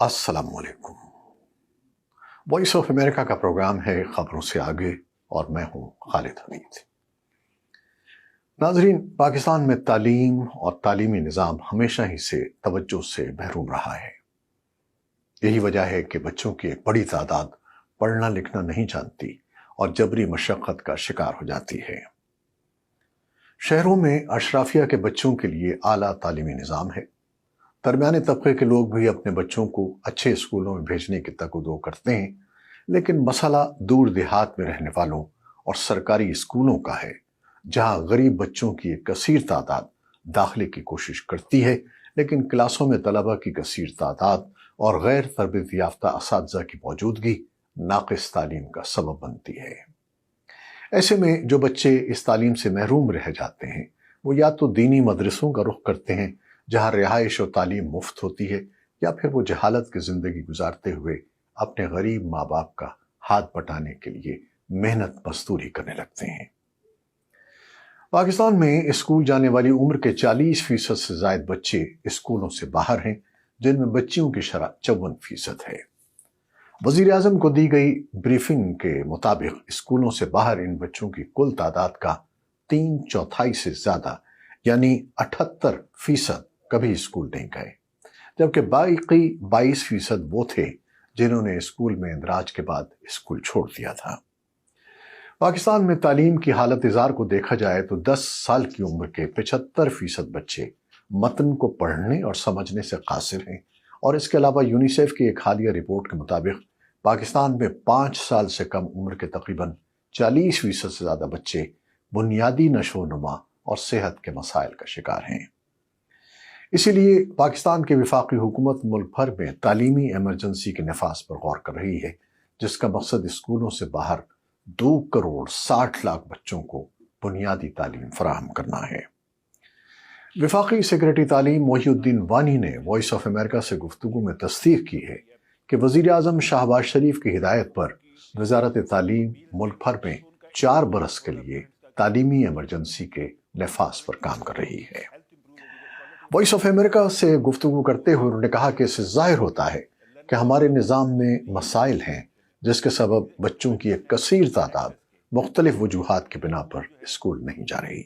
अस्सलाम वालेकुम। Voice of America का प्रोग्राम है खबरों से आगे और मैं हूं खालिद हमीद। नाजरीन, पाकिस्तान में तालीम और तालीमी निज़ाम हमेशा ही से तवज्जो से महरूम रहा है। यही वजह है कि बच्चों की एक बड़ी तादाद पढ़ना लिखना नहीं जानती और जबरी मशक्क़त का शिकार हो जाती है। शहरों में अशराफिया के बच्चों के लिए आला तालीमी निज़ाम है। दरमियाने तबके के लोग भी अपने बच्चों को अच्छे स्कूलों में भेजने की तकदो करते हैं, लेकिन मसला दूर देहात में रहने वालों और सरकारी स्कूलों का है, जहां गरीब बच्चों की एक कसीर तादाद दाखिले की कोशिश करती है, लेकिन क्लासों में तलबा की कसीर तादाद और गैर तरबियत याफ्ता असातिज़ा की मौजूदगी नाक़िस तालीम का सबब बनती है। ऐसे में जो बच्चे इस तालीम से महरूम रह जाते हैं, वो या तो दीनी मदरसों का रुख करते हैं जहां रिहाइश और तालीम मुफ्त होती है, या फिर वो जहालत की जिंदगी गुजारते हुए अपने गरीब माँ बाप का हाथ बटाने के लिए मेहनत मजदूरी करने लगते हैं। पाकिस्तान में स्कूल जाने वाली उम्र के 40% से ज्यादा बच्चे स्कूलों से बाहर हैं, जिनमें बच्चियों की शरह 54% है। वजीर आजम को दी गई ब्रीफिंग के मुताबिक स्कूलों से बाहर इन बच्चों की कुल तादाद का 3/4 से ज्यादा यानी 78% कभी स्कूल नहीं गए, जबकि बाकी 22% वो थे जिन्होंने स्कूल में इंदराज के बाद स्कूल छोड़ दिया था। पाकिस्तान में तालीम की हालत इज़ार को देखा जाए तो 10 साल की उम्र के 75% बच्चे मतन को पढ़ने और समझने से कासिर हैं, और इसके अलावा यूनिसेफ की एक हालिया रिपोर्ट के मुताबिक पाकिस्तान में 5 साल से कम उम्र के तकरीबन 40% से ज़्यादा बच्चे बुनियादी नशोनुमा और सेहत के मसाइल का शिकार हैं। इसीलिए पाकिस्तान की वफाकी हुकूमत मुल्क भर में तालीमी एमरजेंसी के नफाज पर गौर कर रही है, जिसका मकसद स्कूलों से बाहर 2 करोड़ 60 लाख बच्चों को बुनियादी तालीम फराहम करना है। वफाकी सेक्रेटरी तालीम मोहिउद्दीन वानी ने वॉइस ऑफ अमेरिका से गुफ्तगू में तस्दीक की है कि वजीर आजम शहबाज शरीफ की हिदायत पर वजारत तालीम मुल्क भर में 4 बरस के लिए तालीमी एमरजेंसी के नफाज पर काम कर रही है। वॉइस ऑफ अमेरिका से गुफ्तगू करते हुए उन्होंने कहा कि इससे जाहिर होता है कि हमारे निज़ाम में मसाइल हैं, जिसके सबब बच्चों की एक कसीर तादाद मुख्तलिफ वजूहात की बिना पर स्कूल नहीं जा रही।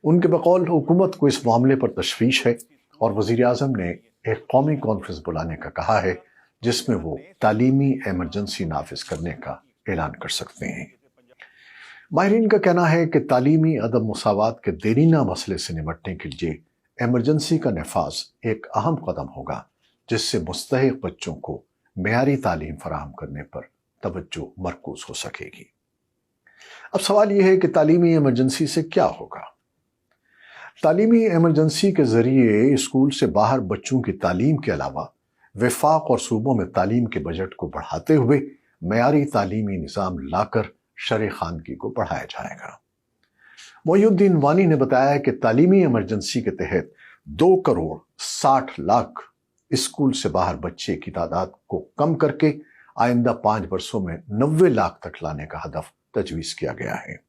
उनके बकौल हुकूमत को इस मामले पर तशवीश है और वज़ीर आज़म ने एक कौमी कॉन्फ्रेंस बुलाने का कहा है, जिसमें वो तालीमी एमरजेंसी नाफिज करने का ऐलान कर सकते हैं। माहिरीन का कहना है कि तालीमी अदम मुसावात के देरीना मसले से निपटने के लिए एमरजेंसी का नफाज एक अहम कदम होगा, जिससे मुस्तहिक बच्चों को मेयारी तालीम फराहम करने पर तवज्जो मरकूज हो सकेगी। अब सवाल यह है कि तालीमी एमरजेंसी से क्या होगा। तालीमी एमरजेंसी के जरिए स्कूल से बाहर बच्चों की तालीम के अलावा वफाक और सूबों में तालीम के बजट को बढ़ाते हुए मेयारी तालीमी निज़ाम लाकर शरअ खानगी को बढ़ाया जाएगा। मोहिउद्दीन वानी ने बताया कि तालीमी एमरजेंसी के तहत 2 करोड़ 60 लाख स्कूल से बाहर बच्चे की तादाद को कम करके आइंदा 5 वर्षों में 90 लाख तक लाने का हदफ तजवीज़ किया गया है।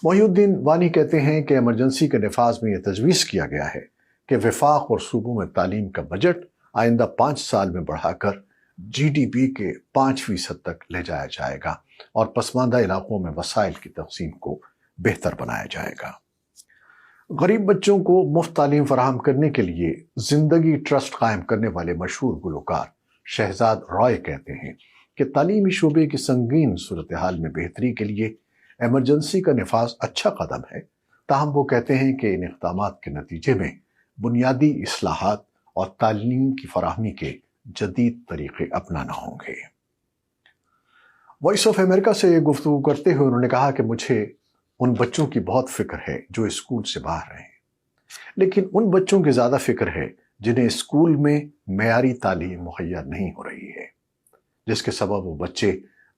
मोहिउद्दीन वानी कहते हैं कि एमरजेंसी के नफाज में यह तजवीज़ किया गया है कि वफाक और सूबों में तालीम का बजट आइंदा 5 साल में बढ़ाकर GDP के 5% तक ले जाया जाएगा और पसमानदा इलाकों में वसाइल की तकसीम को बेहतर बनाया जाएगा। गरीब बच्चों को मुफ्त तालीम फराहम करने के लिए जिंदगी ट्रस्ट कायम करने वाले मशहूर गुलकार शहजाद रॉय कहते हैं कि तालीमी शोबे की संगीन सूरत हाल में बेहतरी के लिए एमरजेंसी का नफाज अच्छा कदम है, ताहम वो कहते हैं कि इन इक़दामात के नतीजे में बुनियादी इस्लाहात और तालीम की फराहमी के जदीद तरीके अपनाना होंगे। वॉइस ऑफ अमेरिका से गुफ्तगू करते हुए उन्होंने कहा कि मुझे उन बच्चों की बहुत फिक्र है जो स्कूल से बाहर हैं, लेकिन उन बच्चों की ज़्यादा फिक्र है जिन्हें स्कूल में मेयारी तालीम मुहैया नहीं हो रही है, जिसके सबब वो बच्चे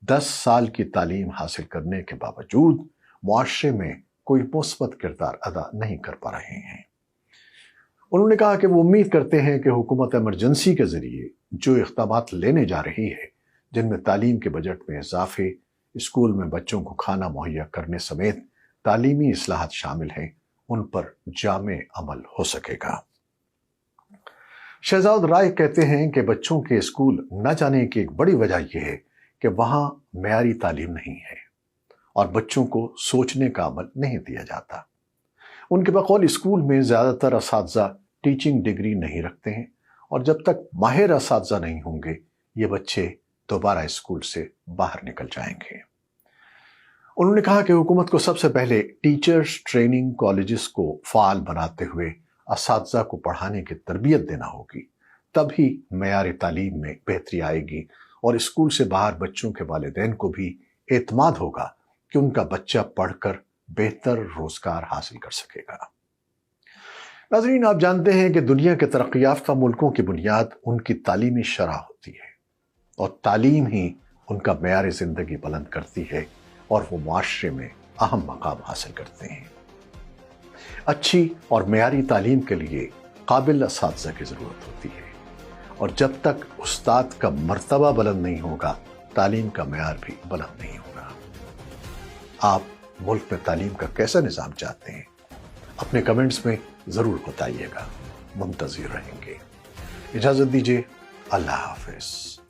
10 साल की तालीम हासिल करने के बावजूद मुआशरे में कोई मुस्बत किरदार अदा नहीं कर पा रहे हैं। उन्होंने कहा कि वो उम्मीद करते हैं कि हुकूमत एमरजेंसी के ज़रिए जो इक़दामात लेने जा रही है, जिनमें तालीम के बजट में इजाफे, स्कूल में बच्चों को खाना मुहैया करने समेत तालीमी इस्लाहात शामिल हैं, उन पर जामे अमल हो सकेगा। शहजाद राय कहते हैं कि बच्चों के स्कूल न जाने की एक बड़ी वजह यह है कि वहाँ मेयारी तालीम नहीं है और बच्चों को सोचने का अमल नहीं दिया जाता। उनके बकौल स्कूल में ज़्यादातर असातिज़ा टीचिंग डिग्री नहीं रखते हैं और जब तक माहिर असातिज़ा नहीं होंगे ये बच्चे दोबारा स्कूल से बाहर निकल जाएंगे। उन्होंने कहा कि हुकूमत को सबसे पहले टीचर्स ट्रेनिंग कॉलेजेस को फ़ाल बनाते हुए असातिज़ा को पढ़ाने की तरबियत देना होगी, तभी मेयारी तालीम में बेहतरी आएगी और स्कूल से बाहर बच्चों के वालिदैन को भी एतमाद होगा कि उनका बच्चा पढ़कर बेहतर रोजगार हासिल कर सकेगा। नाज़रीन, आप जानते हैं कि दुनिया के तरक्की याफ्ता मुल्कों की बुनियाद उनकी तालीमी शरह होती है और तालीम ही उनका मेयार ज़िंदगी बुलंद करती है और वो मुआशरे में अहम मकाम हासिल करते हैं। अच्छी और मेयारी तालीम के लिए काबिल असातिज़ा की ज़रूरत होती है और जब तक उस्ताद का मर्तबा बुलंद नहीं होगा तालीम का मेयार भी बुलंद नहीं होगा। आप मुल्क में तालीम का कैसा निज़ाम चाहते हैं? अपने कमेंट्स में ज़रूर बताइएगा, मुंतज़िर रहेंगे। इजाज़त दीजिए, अल्लाह हाफ़िज़।